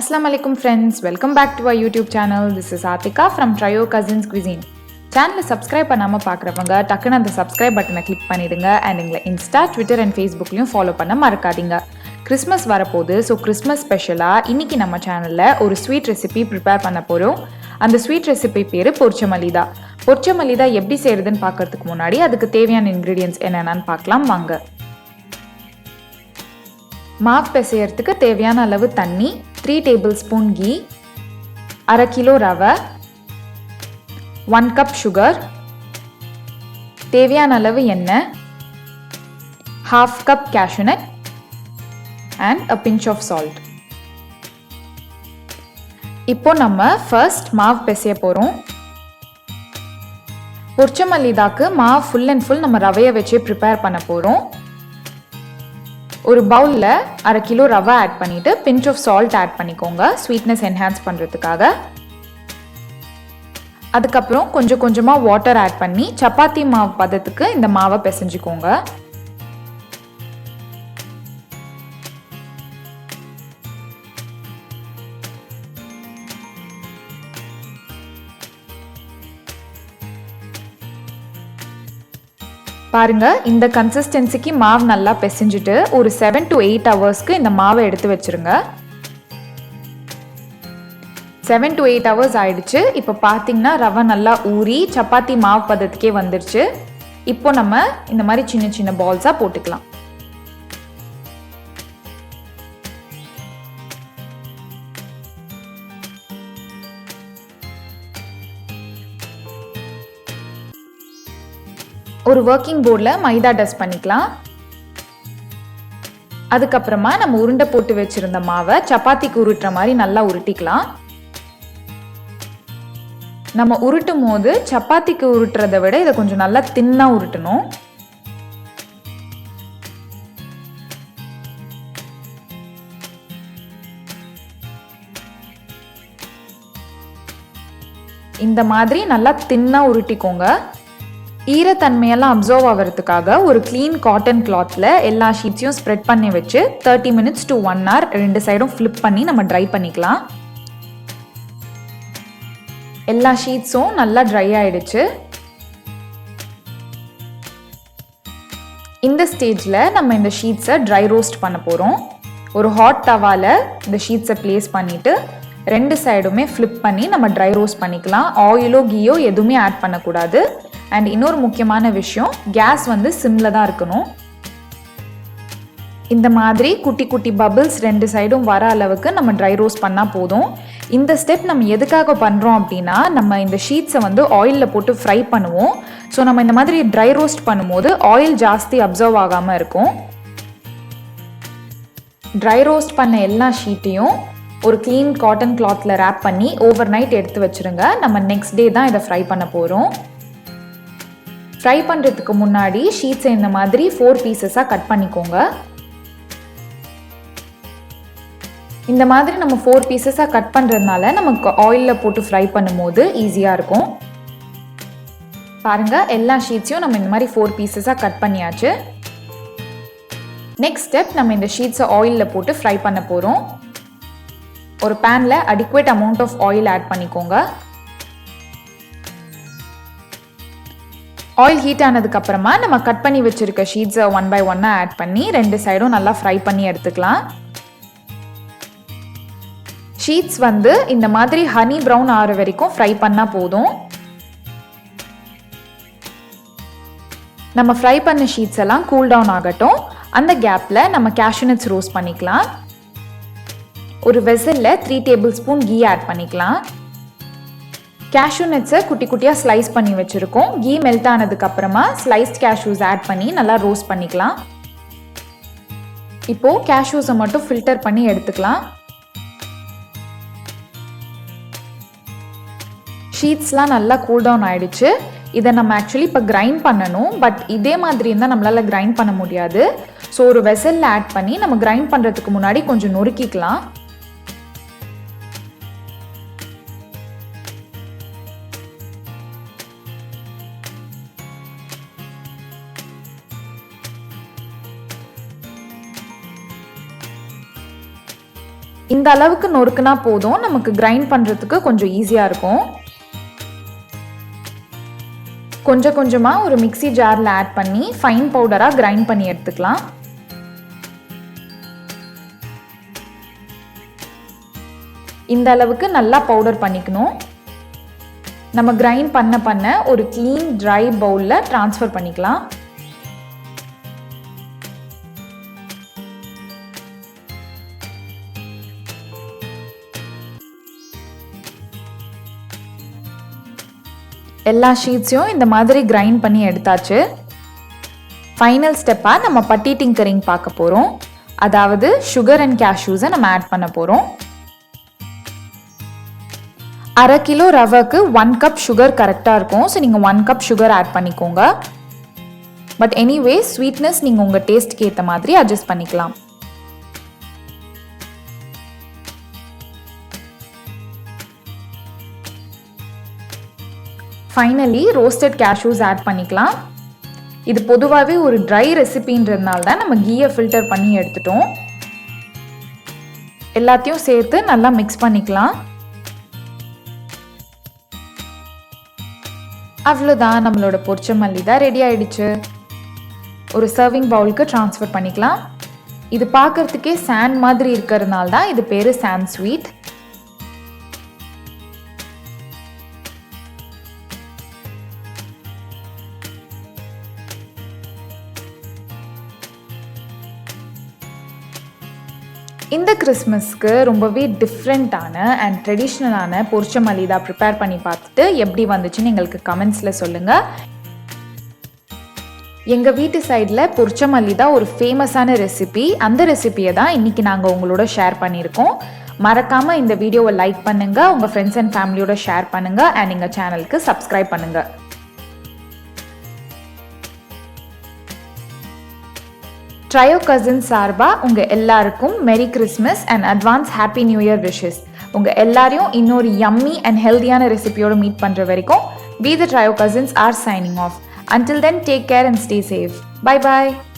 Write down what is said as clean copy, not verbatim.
Assalamu friends, welcome back to our YouTube channel. This is Atika from Trio Cousins Cuisine. Channel subscribe பண்ணாம பார்க்கறவங்க டக்குனு அந்த subscribe பட்டனை click பண்ணிடுங்க and எங்களை Insta, Twitter and Facebookலயும் follow பண்ண மறக்காதீங்க. கிறிஸ்மஸ் வரப்போகுது, ஸோ கிறிஸ்மஸ் ஸ்பெஷலாக இன்னைக்கு நம்ம சேனலில் ஒரு ஸ்வீட் ரெசிபி ப்ரிப்பேர் பண்ண போகிறோம். அந்த ஸ்வீட் ரெசிபி பேர் பொரிச்ச மலிதா. பொரிச்ச மலிதா எப்படி செய்யறதுன்னு பார்க்கறதுக்கு முன்னாடி அதுக்கு தேவையான இன்க்ரீடியன்ஸ் என்னென்னு பார்க்கலாம் வாங்க. மாவு பிசையறதுக்கு தேவையான அளவு தண்ணி, 3 tablespoon ghee, 1/2 kilo ரவை, 1 cup sugar, தேவையான அளவு எண்ணெய், 1/2 cup cashew nut and a pinch of salt. இப்போ நம்ம ஃபர்ஸ்ட் மாவு பிசைய போறோம். பொரிச்ச மலிதாக்கு மாவு ஃபுல் அண்ட் ஃபுல் நம்ம ரவையை வச்சு ப்ரிப்பேர் பண்ண போறோம். ஒரு பவுலில் 1/2 கிலோ ரவை ஆட் பண்ணிவிட்டு பிஞ்ச் ஆஃப் சால்ட் ஆட் பண்ணிக்கோங்க, ஸ்வீட்னஸ் என்ஹான்ஸ் பண்ணுறதுக்காக. அதுக்கப்புறம் கொஞ்சம் கொஞ்சமாக வாட்டர் ஆட் பண்ணி சப்பாத்தி மாவு பதத்துக்கு இந்த மாவை பிசைஞ்சுக்கோங்க. பாருங்க, இந்த கன்சிஸ்டன்சிக்கு மாவு நல்லா பிசைஞ்சிட்டு ஒரு 7 to 8 ஹவர்ஸ்க்கு இந்த மாவை எடுத்து வச்சிருங்க. 7 to 8 ஹவர்ஸ் ஆயிடுச்சு. இப்போ பார்த்தீங்கன்னா ரவை நல்லா ஊறி சப்பாத்தி மாவு பதத்துக்கே வந்துருச்சு. இப்போ நம்ம இந்த மாதிரி சின்ன சின்ன பால்ஸாக போட்டுக்கலாம். ஒரு ஒர்க்கிங் போர்டில் மைதா டஸ்ட் பண்ணிக்கலாம். அதுக்கப்புறமா நம்ம உருண்டை போட்டு வச்சிருந்த மாவை சப்பாத்திக்கு உருட்டுற மாதிரி நல்லா உருட்டிக்கலாம். நம்ம உருட்டும் போது சப்பாத்திக்கு உருட்டுறதை விட இதை கொஞ்சம் நல்லா தின்னா உருட்டணும். இந்த மாதிரி நல்லா தின்னா உருட்டிக்கோங்க. ஈரத்தன்மையெல்லாம் அப்சர்வ் ஆகிறதுக்காக ஒரு க்ளீன் காட்டன் கிளாத்தில் எல்லா ஷீட்ஸையும் ஸ்ப்ரெட் பண்ணி வச்சு 30 minutes to 1 hour ரெண்டு சைடும் ஃப்ளிப் பண்ணி நம்ம ட்ரை பண்ணிக்கலாம். எல்லா ஷீட்ஸும் நல்லா ட்ரை ஆயிடுச்சு. இந்த ஸ்டேஜில் நம்ம இந்த ஷீட்ஸை ட்ரை ரோஸ்ட் பண்ண போகிறோம். ஒரு ஹாட் தவாவில் இந்த ஷீட்ஸை ப்ளேஸ் பண்ணிவிட்டு ரெண்டு சைடுமே ஃப்ளிப் பண்ணி நம்ம ட்ரை ரோஸ்ட் பண்ணிக்கலாம். ஆயிலோ கீயோ எதுவுமே ஆட் பண்ணக்கூடாது. அண்ட் இன்னொரு முக்கியமான விஷயம், கேஸ் வந்து சிம்மில் தான் இருக்கணும். இந்த மாதிரி குட்டி குட்டி பபிள்ஸ் ரெண்டு சைடும் வர அளவுக்கு நம்ம ட்ரை ரோஸ்ட் பண்ணால் போதும். இந்த ஸ்டெப் நம்ம எதுக்காக பண்ணுறோம் அப்படின்னா, நம்ம இந்த ஷீட்ஸை வந்து ஆயிலில் போட்டு ஃப்ரை பண்ணுவோம். ஸோ நம்ம இந்த மாதிரி ட்ரை ரோஸ்ட் பண்ணும்போது ஆயில் ஜாஸ்தி அப்சர்வ் ஆகாமல் இருக்கும். ட்ரை ரோஸ்ட் பண்ண எல்லா ஷீட்டையும் ஒரு க்ளீன் காட்டன் கிளாத்தில் ரேப் பண்ணி ஓவர் நைட் எடுத்து வச்சுருங்க. நம்ம நெக்ஸ்ட் டே தான் இதை ஃப்ரை பண்ண போகிறோம். ஃப்ரை பண்ணுறதுக்கு முன்னாடி ஷீட்ஸை இந்த மாதிரி 4 பீசஸாக கட் பண்ணிக்கோங்க. இந்த மாதிரி நம்ம 4 பீசஸாக கட் பண்ணுறதுனால நமக்கு ஆயிலில் போட்டு ஃப்ரை பண்ணும்போது ஈஸியாக இருக்கும். பாருங்கள், எல்லா ஷீட்ஸையும் நம்ம இந்த மாதிரி 4 பீசஸாக கட் பண்ணியாச்சு. நெக்ஸ்ட் ஸ்டெப், நம்ம இந்த ஷீட்ஸை ஆயிலில் போட்டு ஃப்ரை பண்ண போகிறோம். ஒரு பேனில் adequate amount of oil add பண்ணிக்கோங்க. ஆயில் ஹீட் ஆனதுக்கப்புறமா நம்ம கட் பண்ணி வச்சுருக்க ஷீட்ஸை 1 by 1 ஆட் பண்ணி ரெண்டு சைடும் நல்லா ஃப்ரை பண்ணி எடுத்துக்கலாம். ஷீட்ஸ் வந்து இந்த மாதிரி ஹனி ப்ரௌன் ஆகிற வரைக்கும் ஃப்ரை பண்ணால் போதும். நம்ம ஃப்ரை பண்ண ஷீட்ஸ் எல்லாம் கூல் டவுன் ஆகட்டும். அந்த கேப்பில் நம்ம கேஷ்யூ நட்ஸ் ரோஸ்ட் பண்ணிக்கலாம். ஒரு வெசலில் 3 tablespoon ghee ஆட் பண்ணிக்கலாம். கேஷ்யூ நட்ஸை குட்டி குட்டியாக ஸ்லைஸ் பண்ணி வச்சுருக்கோம். கீ மெல்ட் ஆனதுக்கப்புறமா ஸ்லைஸ்ட் கேஷ்யூஸ் ஆட் பண்ணி நல்லா ரோஸ்ட் பண்ணிக்கலாம். இப்போது கேஷ்யூஸை மட்டும் ஃபில்டர் பண்ணி எடுத்துக்கலாம். ஷீட்ஸ்லாம் நல்லா கூல் டவுன் ஆகிடுச்சு. இதை நம்ம ஆக்சுவலி இப்போ கிரைண்ட் பண்ணணும். பட் இதே மாதிரி இருந்தால் நம்மளால் கிரைண்ட் பண்ண முடியாது. ஸோ ஒரு வெசலில் ஆட் பண்ணி நம்ம கிரைண்ட் பண்ணுறதுக்கு முன்னாடி கொஞ்சம் நொறுக்கிக்கலாம். இந்த அளவுக்கு நொறுக்குனா போதும், நமக்கு கிரைண்ட் பண்ணுறதுக்கு கொஞ்சம் ஈஸியாக இருக்கும். கொஞ்சம் கொஞ்சமாக ஒரு மிக்ஸி ஜாரில் ஆட் பண்ணி ஃபைன் பவுடராக கிரைண்ட் பண்ணி எடுத்துக்கலாம். இந்த அளவுக்கு நல்லா பவுடர் பண்ணிக்கணும். நம்ம கிரைண்ட் பண்ண ஒரு க்ளீன் ட்ரை பவுலில் ட்ரான்ஸ்ஃபர் பண்ணிக்கலாம். எல்லா ஷீட்ஸையும் இந்த மாதிரி கிரைண்ட் பண்ணி எடுத்தாச்சு. ஃபைனல் ஸ்டெப்பாக நம்ம பட்டி டிங்கரிங் பார்க்க போகிறோம். அதாவது சுகர் அண்ட் கேஷ்யூஸை நம்ம ஆட் பண்ண போகிறோம். 1/2 கிலோ ரவைக்கு 1 கப் சுகர் கரெக்டாக இருக்கும். ஸோ நீங்கள் 1 கப் சுகர் ஆட் பண்ணிக்கோங்க. பட் எனிவே ஸ்வீட்னஸ் நீங்கள் உங்கள் டேஸ்ட்க்கு ஏற்ற மாதிரி அட்ஜஸ்ட் பண்ணிக்கலாம். ஃபைனலி ரோஸ்டட் கேஷ்யூஸ் ஆட் பண்ணிக்கலாம். இது பொதுவாகவே ஒரு ட்ரை ரெசிபின்றதுனால தான் நம்ம கீயை ஃபில்டர் பண்ணி எடுத்துட்டோம். எல்லாத்தையும் சேர்த்து நல்லா மிக்ஸ் பண்ணிக்கலாம். அவ்வளோதான், நம்மளோட பொரிச்ச மல்லிதா ரெடி ஆயிடுச்சு. ஒரு சர்விங் பவுலுக்கு ட்ரான்ஸ்ஃபர் பண்ணிக்கலாம். இது பார்க்கறதுக்கே சாண்ட் மாதிரி இருக்கிறதுனால தான் இது பேர் சாண்ட் ஸ்வீட். இந்த கிறிஸ்மஸ்க்கு ரொம்பவே டிஃப்ரெண்ட்டான அண்ட் ட்ரெடிஷ்னலான பொரிச்ச மல்லிதா ப்ரிப்பேர் பண்ணி பார்த்துட்டு எப்படி வந்துச்சுன்னு எங்களுக்கு கமெண்ட்ஸில் சொல்லுங்கள். எங்கள் வீட்டு சைடில் பொரிச்ச மல்லிதா ஒரு ஃபேமஸான ரெசிபி. அந்த ரெசிபியை தான் இன்றைக்கி நாங்கள் உங்களோட ஷேர் பண்ணியிருக்கோம். மறக்காமல் இந்த வீடியோவை லைக் பண்ணுங்கள், உங்கள் ஃப்ரெண்ட்ஸ் அண்ட் ஃபேமிலியோட ஷேர் பண்ணுங்கள் அண்ட் எங்கள் சேனலுக்கு சப்ஸ்கிரைப் பண்ணுங்கள். ட்ரையோ கசின்ஸ் சார்பா உங்கள் எல்லாருக்கும் மெரி Christmas and advance happy new year wishes. உங்கள் எல்லாரையும் இன்னொரு யம்மி அண்ட் ஹெல்தியான ரெசிபியோட மீட் பண்ணுற வரைக்கும் we the Trio Cousins are signing off. Until then, take care and stay safe. Bye bye.